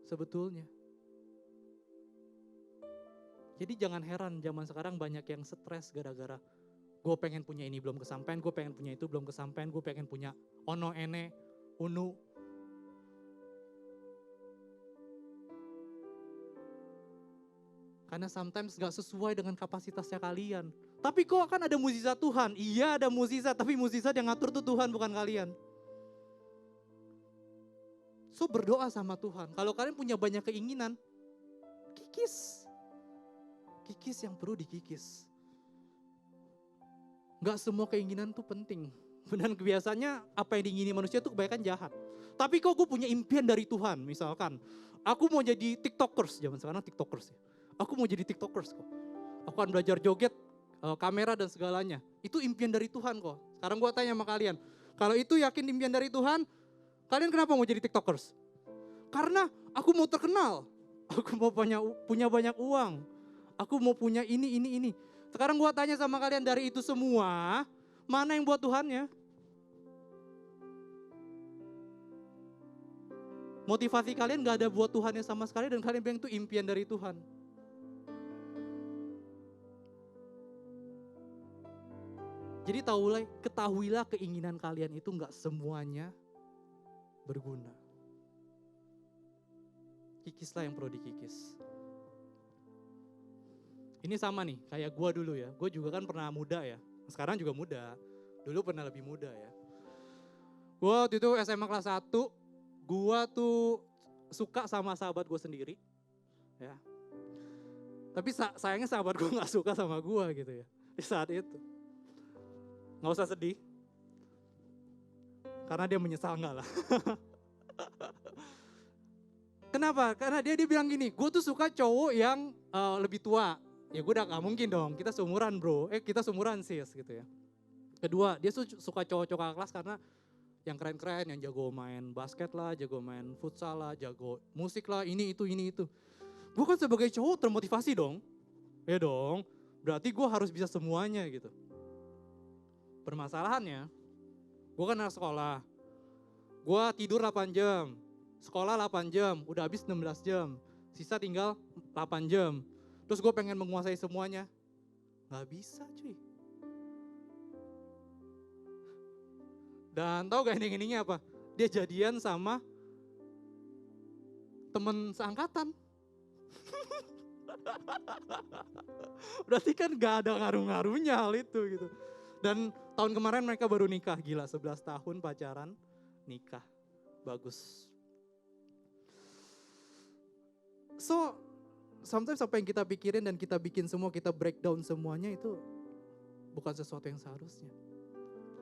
Sebetulnya. Jadi jangan heran zaman sekarang banyak yang stres gara-gara gue pengen punya ini belum kesampaian, gue pengen punya itu belum kesampaian, gue pengen punya ono ene, unu. Karena sometimes gak sesuai dengan kapasitasnya kalian. Tapi kok kan ada mukjizat Tuhan? Iya ada mukjizat, tapi mukjizat yang ngatur tuh Tuhan bukan kalian. So berdoa sama Tuhan. Kalau kalian punya banyak keinginan, kikis. Kikis yang perlu dikikis. Gak semua keinginan tuh penting. Dan biasanya apa yang diingini manusia tuh kebanyakan jahat. Tapi kok gue punya impian dari Tuhan. Misalkan, aku mau jadi tiktokers. Zaman sekarang tiktokers ya. Aku mau jadi tiktokers kok. Aku akan belajar joget, kamera dan segalanya. Itu impian dari Tuhan kok. Sekarang gue tanya sama kalian. Kalau itu yakin impian dari Tuhan, kalian kenapa mau jadi tiktokers? Karena aku mau terkenal. Aku mau punya banyak uang. Aku mau punya ini. Sekarang gue tanya sama kalian, dari itu semua, mana yang buat Tuhannya? Motivasi kalian gak ada buat Tuhannya sama sekali, dan kalian bilang itu impian dari Tuhan. Jadi ketahuilah keinginan kalian itu gak semuanya berguna. Kikislah yang perlu dikikis. Ini sama nih, kayak gue dulu ya. Gue juga kan pernah muda ya. Sekarang juga muda. Dulu pernah lebih muda ya. Gue waktu itu SMA kelas 1, gue tuh suka sama sahabat gue sendiri. Ya. Tapi sayangnya sahabat gue gak suka sama gue gitu ya. Di saat itu. Gak usah sedih. Karena dia menyesal enggak lah. Kenapa? Karena dia bilang gini, gue tuh suka cowok yang lebih tua. Ya gue udah gak mungkin dong, kita seumuran bro. Kita seumuran sis gitu ya. Kedua, dia suka cowok-cowok kakak kelas karena yang keren-keren, yang jago main basket lah, jago main futsal lah, jago musik lah, ini itu. Gue kan sebagai cowok termotivasi dong. Ya dong, berarti gue harus bisa semuanya gitu. Permasalahannya, gue kan anak sekolah. Gue tidur 8 jam, sekolah 8 jam, udah habis 16 jam. Sisa tinggal 8 jam. Terus gue pengen menguasai semuanya. Gak bisa cuy. Dan tau gak ending-endingnya apa? Dia jadian sama temen seangkatan. Berarti kan gak ada ngaruh-ngaruhnya hal itu gitu. Dan tahun kemarin mereka baru nikah, gila 11 tahun pacaran, nikah. bagus. So, sometimes apa yang kita pikirin dan kita bikin semua, kita breakdown semuanya itu bukan sesuatu yang seharusnya.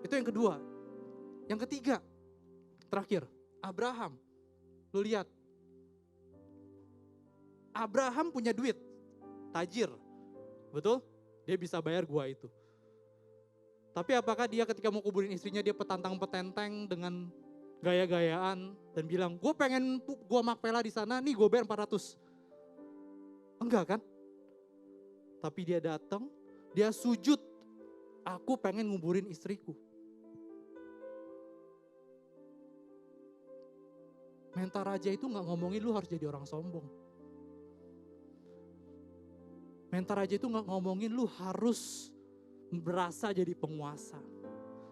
Itu yang kedua. Yang ketiga, terakhir, Abraham. Lu lihat, Abraham punya duit, tajir, betul? Dia bisa bayar gua itu. Tapi apakah dia ketika mau kuburin istrinya dia petantang-petenteng dengan gaya-gayaan dan bilang, gue pengen gua Makpela di sana, nih gue bayar 400. Enggak kan? Tapi dia datang, dia sujud, aku pengen nguburin istriku. Mental raja itu gak ngomongin lu harus jadi orang sombong. Mental raja itu gak ngomongin lu harus berasa jadi penguasa.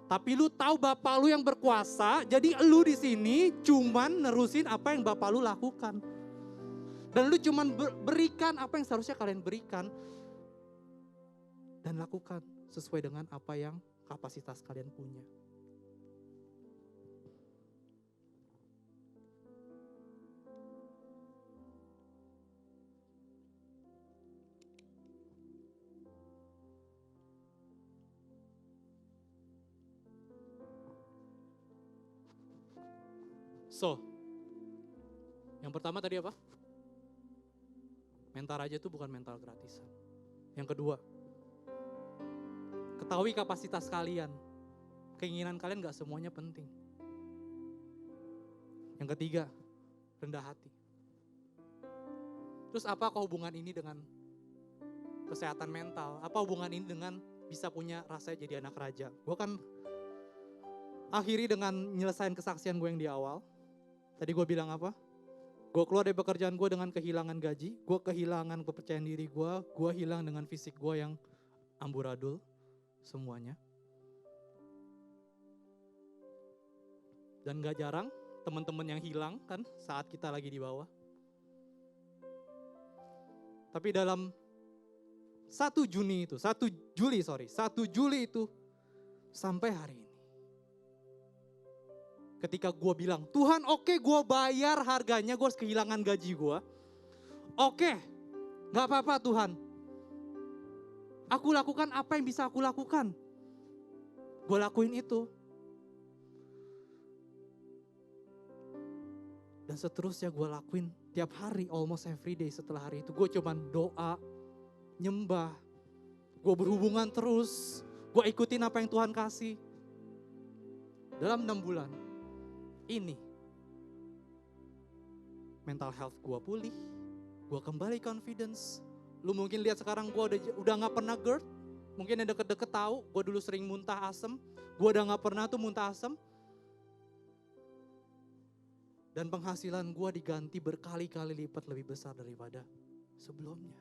Tapi lu tahu bapak lu yang berkuasa, jadi lu di sini cuman nerusin apa yang bapak lu lakukan. Dan lu cuman berikan apa yang seharusnya kalian berikan. Dan lakukan sesuai dengan apa yang kapasitas kalian punya. So, yang pertama tadi apa? Mental raja itu bukan mental gratisan. Yang kedua, ketahui kapasitas kalian. Keinginan kalian gak semuanya penting. Yang ketiga, rendah hati. Terus apa hubungan ini dengan kesehatan mental? Apa hubungan ini dengan bisa punya rasa jadi anak raja? Gue kan akhiri dengan nyelesain kesaksian gue yang di awal. Tadi gue bilang apa? Gue keluar dari pekerjaan gue dengan kehilangan gaji, gue kehilangan kepercayaan diri gue hilang dengan fisik gue yang amburadul semuanya. Dan gak jarang teman-teman yang hilang kan saat kita lagi di bawah. Tapi dalam 1 Juli itu sampai hari ini. Ketika gue bilang, Tuhan oke, gue bayar harganya, gue harus kehilangan gaji gue. Oke, gak apa-apa Tuhan. Aku lakukan apa yang bisa aku lakukan. Gue lakuin itu. Dan seterusnya gue lakuin tiap hari, almost every day setelah hari itu. Gue cuman doa, nyembah. Gue berhubungan terus. Gue ikutin apa yang Tuhan kasih. Dalam 6 bulan. Ini mental health gue pulih, gue kembali confidence. Lu mungkin lihat sekarang gue udah gak pernah GERD, mungkin yang deket-deket tahu, gue dulu sering muntah asem, gue udah gak pernah tuh muntah asem. Dan penghasilan gue diganti berkali-kali lipat lebih besar daripada sebelumnya.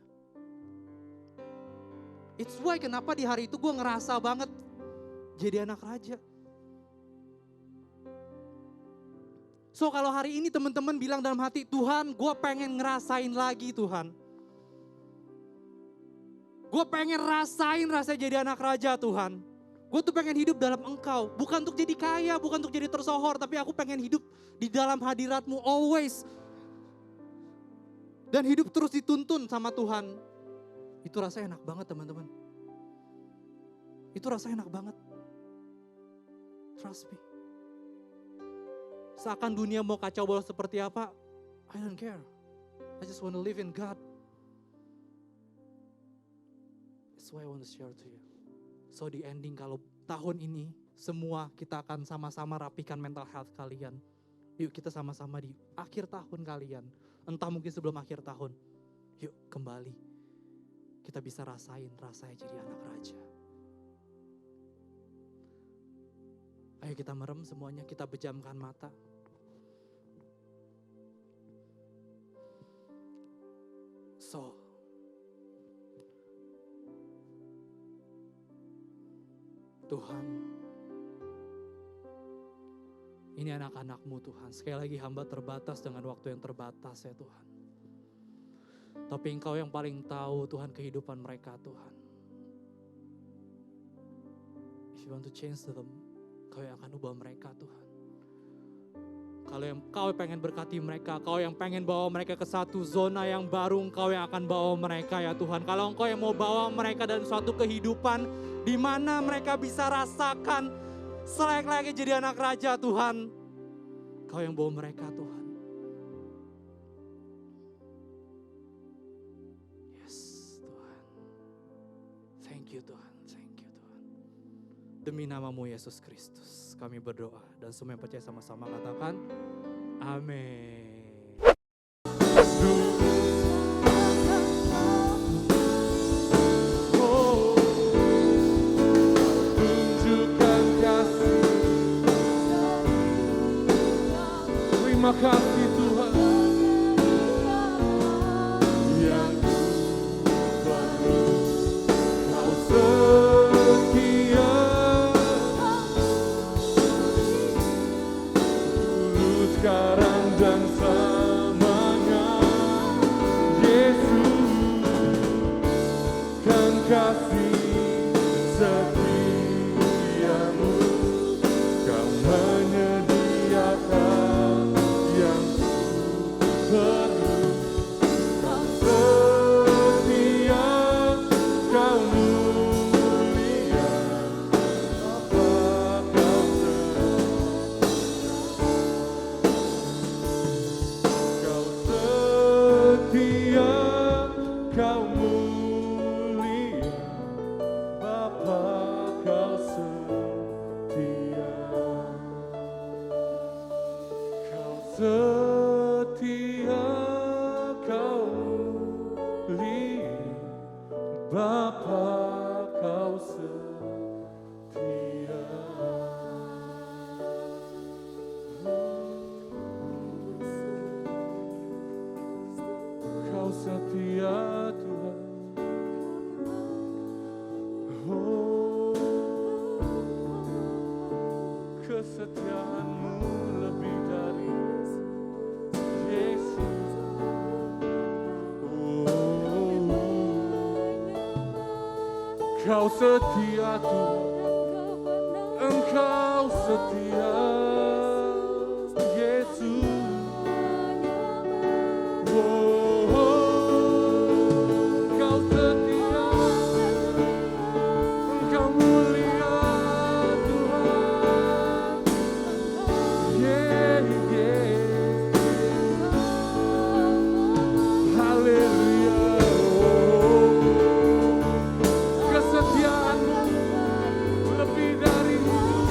It's why kenapa di hari itu gue ngerasa banget jadi anak raja. So kalau hari ini teman-teman bilang dalam hati, Tuhan gue pengen ngerasain lagi Tuhan. Gue pengen rasain rasa jadi anak raja Tuhan. Gue tuh pengen hidup dalam Engkau. Bukan untuk jadi kaya, bukan untuk jadi tersohor. Tapi aku pengen hidup di dalam hadirat-Mu always. Dan hidup terus dituntun sama Tuhan. Itu rasanya enak banget teman-teman. Itu rasanya enak banget. Trust me. Seakan dunia mau kacau balau seperti apa, I don't care. I just want to live in God. That's why I want to share to you. So di ending kalau tahun ini semua kita akan sama-sama rapikan mental health kalian. Yuk kita sama-sama di akhir tahun kalian. Entah mungkin sebelum akhir tahun. Yuk kembali. Kita bisa rasain rasanya jadi anak raja. Ayo kita merem semuanya, kita pejamkan mata. So, Tuhan, ini anak-anak-Mu Tuhan. Sekali lagi hamba terbatas dengan waktu yang terbatas ya Tuhan. Tapi Engkau yang paling tahu Tuhan kehidupan mereka Tuhan. If you want to change them, Kau yang akan ubah mereka Tuhan. Kalau yang Engkau pengen berkati mereka, Engkau yang pengen bawa mereka ke satu zona yang baru, Engkau yang akan bawa mereka ya Tuhan. Kalau Engkau yang mau bawa mereka dalam suatu kehidupan di mana mereka bisa rasakan selayak-layaknya jadi anak raja Tuhan. Engkau yang bawa mereka Tuhan. Yes Tuhan. Thank you Tuhan, thank you Tuhan. Demi namamu Yesus Kristus kami berdoa. Dan semua yang percaya sama-sama katakan, amin. Tunjukkan kasih. Terima kasih Tuhan. Yang baru Kau setia. Dulu, sekarang dan selamanya. Yesus kan kasih setiamu. Kau menyediakan yang perlu. Kau setia, Kau mulia. Apa Kau setia, Kau mulia. Bapa Kau setia. Kau setia, Kau mulia. Bapa Kau setia. Kau setia Tuhan. Oh, kesetiaan-Mu lebih dari Yesus. Oh, Kau setia Tuhan. Engkau setia Yesus. Oh, Kau setia. Engkau mulia Tuhan. Yeah, yeah. Haleluya. Kesetiaan-Mu lebih dari hidup.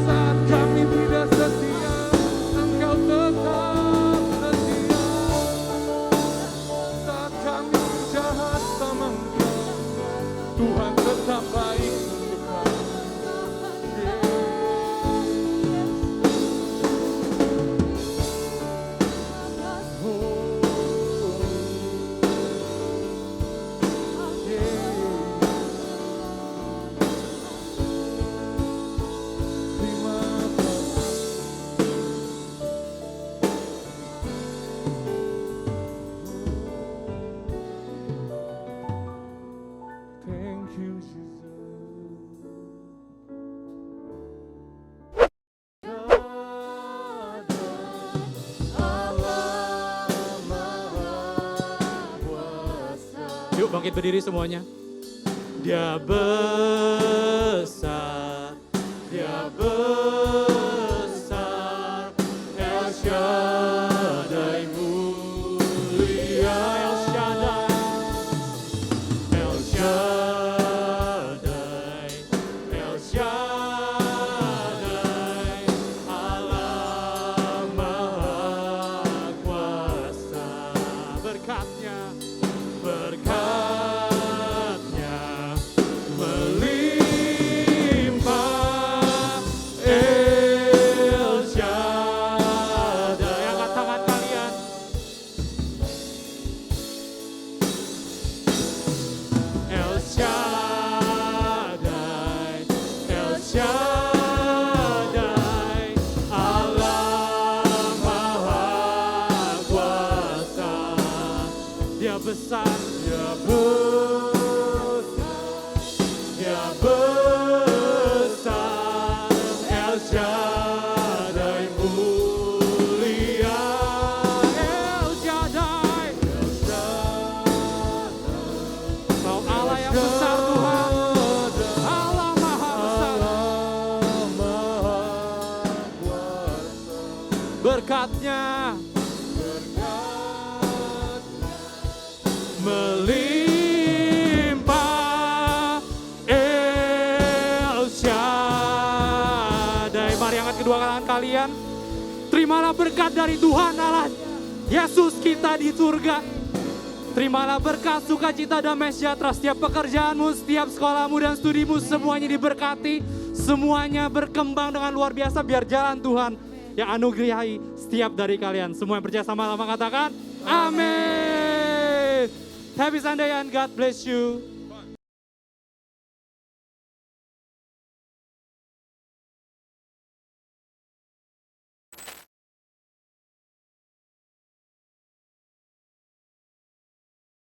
Saat kami tidak setia, Engkau tetap setia. Saat kami jahat sama Engkau, Tuhan tetap baik untuk kami. Terima kasih. Thank you, Jesus. Yuk bangkit berdiri semuanya. Dia besar, Dia besar, El Shaddai mulia, El Shaddai, El Shaddai, El Shaddai, Allah Maha Kuasa. Berkatnya, berkatnya melimpah. berkatnya melimpah El Shaddai. Mari angkat kedua tangan kalian. Terimalah berkat dari Tuhan Allah Yesus kita di surga. Terimalah berkat, sukacita, damai sejahtera. Setiap pekerjaanmu, setiap sekolahmu dan studimu, semuanya diberkati. Semuanya berkembang dengan luar biasa. Biar jalan Tuhan yang anugerahi setiap dari kalian. Semua yang percaya sama-sama katakan, amin. Happy Sunday and God bless you.